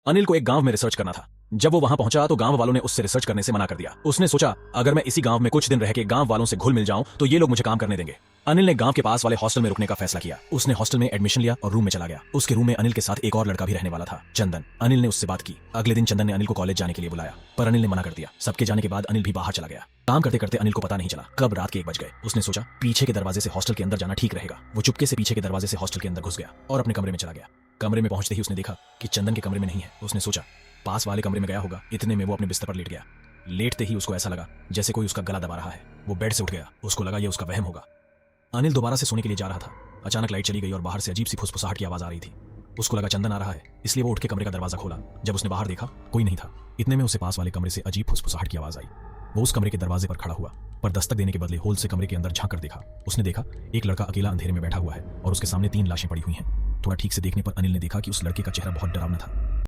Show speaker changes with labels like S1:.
S1: अनिल को एक गांव में रिसर्च करना था। जब वो वहां पहुंचा तो गांव वालों ने उससे रिसर्च करने से मना कर दिया। उसने सोचा अगर मैं इसी गांव में कुछ दिन रह के गांव वालों से घुल मिल जाऊं तो ये लोग मुझे काम करने देंगे। अनिल ने गांव के पास वाले हॉस्टल में रुकने का फैसला किया। उसने हॉस्टल में एडमिशन लिया और रूम में चला गया। उसके रूम में अनिल के साथ एक और लड़का भी रहने वाला था, चंदन। अनिल ने उससे बात की। अगले दिन चंदन ने अनिल को कॉलेज जाने के लिए बुलाया, पर अनिल ने मना कर दिया। सबके जाने के बाद अनिल भी बाहर चला गया। काम करते करते अनिल को पता नहीं चला कब रात के 1 बज गए। उसने सोचा पीछे के दरवाजे से हॉस्टल के अंदर जाना ठीक रहेगा। वो चुपके से पीछे के दरवाजे से हॉस्टल के अंदर घुस गया और अपने कमरे में चला गया। कमरे में पहुंचते ही उसने देखा कि चंदन के कमरे में नहीं है। उसने सोचा पास वाले कमरे में गया होगा। इतने में वो अपने बिस्तर पर लेट गया। लेटते ही उसको ऐसा लगा जैसे कोई उसका गला दबा रहा है। वो बेड से उठ गया। उसको लगा ये उसका वहम होगा। अनिल दोबारा से सोने के लिए जा रहा था। अचानक लाइट चली गई और बाहर से अजीब सी फुसफुसाहट की आवाज आ रही थी। उसको लगा चंदन आ रहा है, इसलिए वो उठ के कमरे का दरवाजा खोला। जब उसने बाहर देखा कोई नहीं था। इतने में उसे पास वाले कमरे से अजीब फुसफुसाहट की आवाज आई। वो उस कमरे के दरवाजे पर खड़ा हुआ, पर दस्तक देने के बदले होल से कमरे के अंदर झांक कर देखा। उसने देखा एक लड़का अकेला अंधेरे में बैठा हुआ है और उसके सामने 3 लाशें पड़ी हुई हैं। थोड़ा ठीक से देखने पर अनिल ने देखा कि उस लड़के का चेहरा बहुत डरावना था।